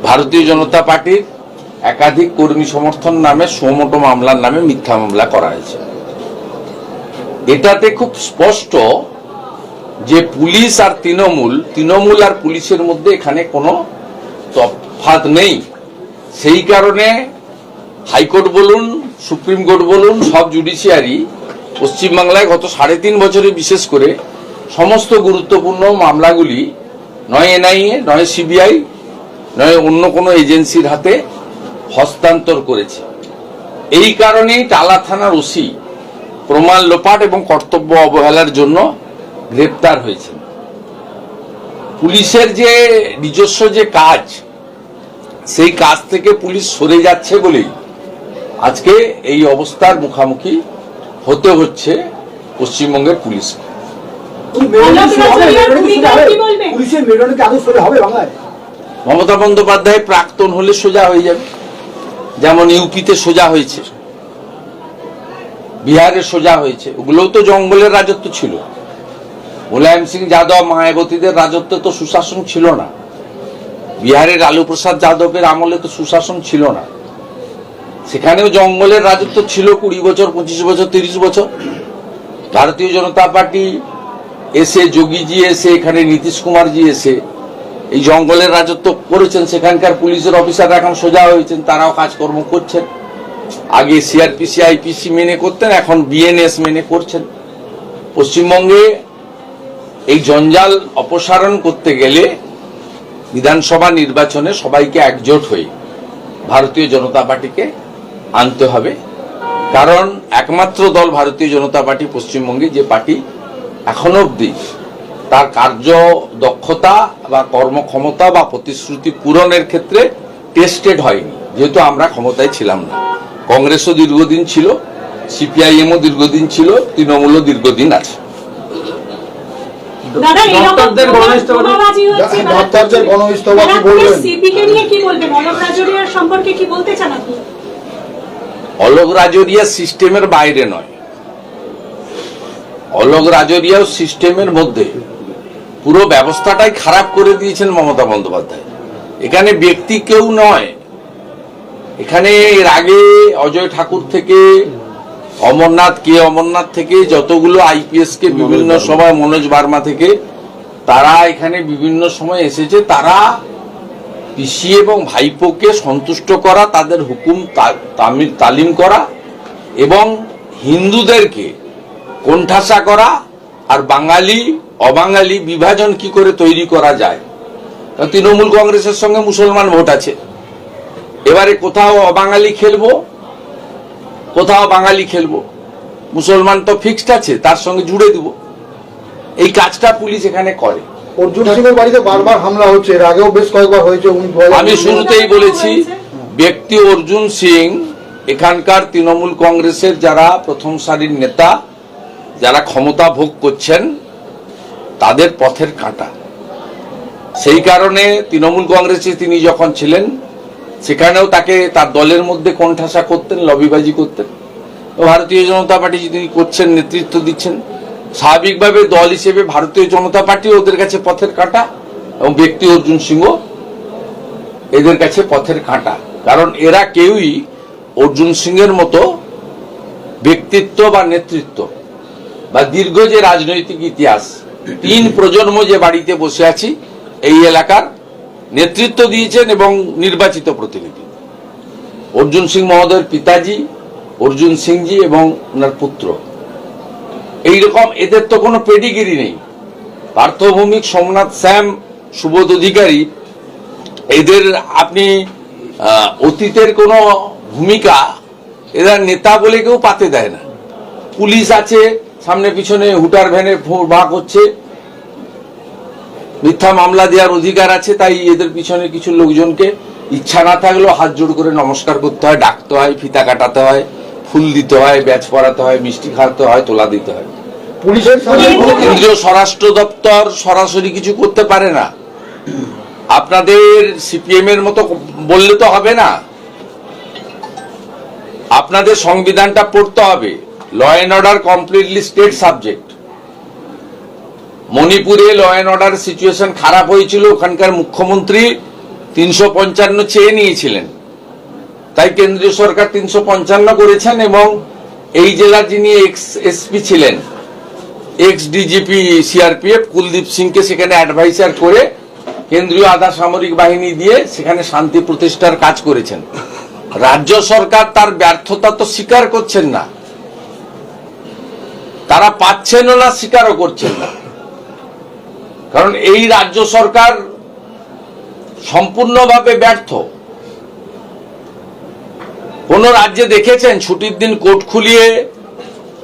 ভারতীয় জনতা পার্টির একাধিক কর্মী সমর্থন নামে সুমোটো মামলার নামে মিথ্যা মামলা করা হয়েছে। এটাতে খুব স্পষ্ট যে পুলিশ আর তৃণমূল আর পুলিশের মধ্যে এখানে কোনো তফাৎ নেই। সেই কারণে হাইকোর্ট বলুন, সুপ্রিম কোর্ট বলুন, সব জুডিশিয়ারি পশ্চিমবাংলায় গত 3.5 বছরে বিশেষ করে সমস্ত গুরুত্বপূর্ণ মামলাগুলি নয় এনআইএ, নয় সিবিআই, নয় অন্য কোনো এজেন্সির হাতে হস্তান্তর করেছে। এই কারণেই টালা থানার ওসি প্রমাণ লোপাট এবং কর্তব্য অবহেলার জন্য গ্রেপ্তার হয়েছেন। পুলিশের যে নিজস্ব যে কাজ, সেই কাজ থেকে পুলিশ সরে যাচ্ছে বলেই আজকে এই অবস্থার মুখোমুখি হতে হচ্ছে পশ্চিমবঙ্গের পুলিশকে। মমতা বন্দ্যোপাধ্যায় প্রাক্তন হলে সোজা হয়ে যাবে, যেমন ইউপিতে সোজা হয়েছে, বিহারে সোজা হয়েছে। ওগুলোও তো জঙ্গলের রাজত্ব ছিল। মুলায়ম সিং যাদব, মায়াবতীদের রাজত্বে তো সুশাসন ছিল না। বিহারের লালু প্রসাদ যাদবের আমলে তো সুশাসন ছিল না। সেখানেও জঙ্গলের রাজত্ব ছিল 20 বছর, 25 বছর, 30 বছর। ভারতীয় জনতা পার্টি এসে, যোগীজি এসে, এখানে নীতিশ কুমারজি এসে এই জঙ্গলের রাজত্ব করেছেন। সেখানকার পুলিশের অফিসাররা এখন সোজা হয়েছেন, তারাও কাজকর্ম করছেন। আগে সিআরপিসি, আইপিসি মেনে করতেন, এখন বিএনএস মেনে করছেন। পশ্চিমবঙ্গে এই জঞ্জাল অপসারণ করতে গেলে বিধানসভা নির্বাচনে সবাইকে একজোট হয়ে ভারতীয় জনতা পার্টিকে আনতে হবে। কারণ একমাত্র দল ভারতীয় জনতা পার্টি পশ্চিমবঙ্গে যে পার্টি এখনো অবধি তার কার্য দক্ষতা বা কর্মক্ষমতা বা প্রতিশ্রুতি পূরণের ক্ষেত্রে টেস্টেড হয়নি, যেহেতু আমরা ক্ষমতায় ছিলাম না। কংগ্রেসও দীর্ঘদিন ছিল, সিপিআইএমও দীর্ঘদিন ছিল, তৃণমূলও দীর্ঘদিন আছে। অলোক রাজোরিয়া সিস্টেমের বাইরে নয়, অলোক রাজোরিয়া সিস্টেমের মধ্যে। পুরো ব্যবস্থাটাই খারাপ করে দিয়েছেন মমতা বন্দ্যোপাধ্যায়। এখানে ব্যক্তি কেউ নয়, এখানে এর আগে অজয় ঠাকুর থেকে অমরনাথ থেকে যতগুলো আইপিএস কে বিভিন্ন সময়, মনোজ বার্মা থেকে, তারা এখানে বিভিন্ন সময় এসেছে। তারা পিসি এবং ভাইপোকে সন্তুষ্ট করা, তাদের হুকুম তালিম করা এবং হিন্দুদেরকে কোণঠাসা করা আর বাঙালি অবাঙালি বিভাজন কি করে তৈরি করা যায়। তৃণমূল কংগ্রেসের সঙ্গে মুসলমান ভোট আছে, এবারে কোথাও অবাঙালি খেলবো, কোথাও বাঙালি খেলবো, মুসলমান তো ফিক্সড আছে, তার সঙ্গে জুড়ে দিব। এই কাজটা পুলিশ এখানে করে। অর্জুন সিংয়ের বাড়িতে বারবার হামলা হচ্ছে, এর আগেও বেশ কয়েকবার হয়েছে। আমি শুরুতেই বলেছি, ব্যক্তি অর্জুন সিং এখানকার তৃণমূল কংগ্রেসের যারা প্রথম সারির নেতা, যারা ক্ষমতা ভোগ করছেন, তাদের পথের কাঁটা। সেই কারণে তৃণমূল কংগ্রেসে তিনি যখন ছিলেন, সেখানেও তাকে তার দলের মধ্যে কোণঠাসা করতেন, লবিবাজি করতেন। ভারতীয় জনতা পার্টি তিনি করছেন, নেতৃত্ব দিচ্ছেন, স্বাভাবিকভাবে দল হিসেবে ভারতীয় জনতা পার্টি ওদের কাছে পথের কাঁটা এবং ব্যক্তি অর্জুন সিংহ এদের কাছে পথের কাঁটা। কারণ এরা কেউই অর্জুন সিংয়ের মতো ব্যক্তিত্ব বা নেতৃত্ব বা দীর্ঘ যে রাজনৈতিক ইতিহাস, 3 প্রজন্ম যে বাড়িতে বসে আছি, এই এলাকার নেতৃত্ব দিয়েছেন এবং নির্বাচিত প্রতিনিধি অর্জুন সিং মহোদয়ের পিতাজি অর্জুন সিংজি এবং ওনার পুত্র। এইরকম এদের তো কোনো পেডিগিরি নেই। পার্থভৌমিক, সোমনাথ শ্যাম, সুবোধ অধিকারী, এদের আপনি অতীতের কোনো ভূমিকা, এরা নেতা বলে কেউ পাতে দেয় না। পুলিশ আছে, সামনে পিছনে হুটার ভ্যানে ভাগ হচ্ছে, মিথ্যা মামলা দেওয়ার অধিকার আছে, তাই এদের পিছনে কিছু লোকজনকে ইচ্ছা না থাকলেও হাত জোড় করে নমস্কার করতে হয়, ডাকতে হয়, ফিতা কাটাতে হয়, ফুল দিতে হয়, ব্যাচ পরাতে হয়, মিষ্টি খাওয়াতে হয়, তোলা দিতে হয়। পুলিশের কেন্দ্রীয় স্বরাষ্ট্র দপ্তর সরাসরি কিছু করতে পারে না। আপনাদের সিপিএম এর মতো বললে তো হবে না, আপনাদের সংবিধানটা পড়তে হবে। Law and order completely state subject. মণিপুরে ল অ্যান্ড অর্ডার সিচুয়েশন খারাপ হয়েছিল, ওখানকার মুখ্যমন্ত্রী 355 চেয়ে নিয়েছিলেন, তাই কেন্দ্রীয় সরকার 355 করেছেন এবং এই জেলার যিনি এক্স এসপি ছিলেন, এক্স ডিজিপি সিআরপিএফ কুলদীপ সিংকে সেখানে অ্যাডভাইজার করে কেন্দ্রীয় আধা সামরিক বাহিনী দিয়ে সেখানে শান্তি প্রতিষ্ঠার কাজ করেছেন। রাজ্য সরকার তার ব্যর্থতা তো স্বীকার করছেন না, তারা পাচ্ছেনও না, স্বীকারও করছেন না। কারণ এই রাজ্য সরকার সম্পূর্ণভাবে ব্যর্থ। কোন রাজ্যে দেখেছেন ছুটির দিন কোর্ট খুলিয়ে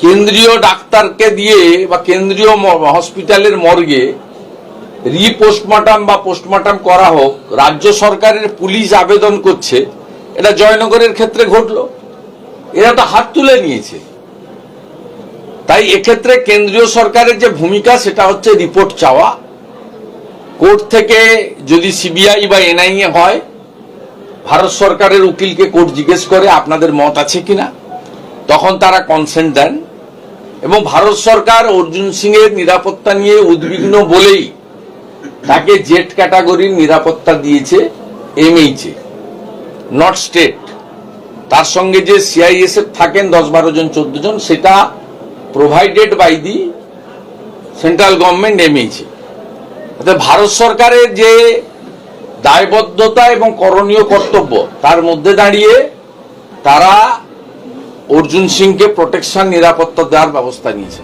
কেন্দ্রীয় ডাক্তারকে দিয়ে বা কেন্দ্রীয় হসপিটালের মর্গে রিপোস্টমর্টম বা পোস্টমর্টম করা হোক, রাজ্য সরকারের পুলিশ আবেদন করছে? এটা জয়নগরের ক্ষেত্রে ঘটলো, এরা তো হাত তুলে নিয়েছে। তাই এক্ষেত্রে কেন্দ্রীয় সরকারের যে ভূমিকা সেটা হচ্ছে রিপোর্ট চাওয়া। কোর্ট থেকে যদি সিবিআই বা এনআইএ হয়, ভারত সরকারের উকিলকে কোর্ট জিজ্ঞেস করে আপনাদের মত আছে কিনা, তখন তারা কনসেন্ট দেন। এবং ভারত সরকার অর্জুন সিং এর নিরাপত্তা নিয়ে উদ্বিগ্ন বলেই তাকে জেড ক্যাটাগরির নিরাপত্তা দিয়েছে এমএইচে, নট স্টেট। তার সঙ্গে যে সিআইএসএফ থাকেন 10-12 জন 14 জন, সেটা provided by the central government এমএইচে। ভারত সরকারের যে দায়বদ্ধতা এবং করণীয় কর্তব্য, তার মধ্যে দাঁড়িয়ে তারা অর্জুন সিংকে প্রোটেকশন নিরাপত্তা দেওয়ার ব্যবস্থা নিয়েছে।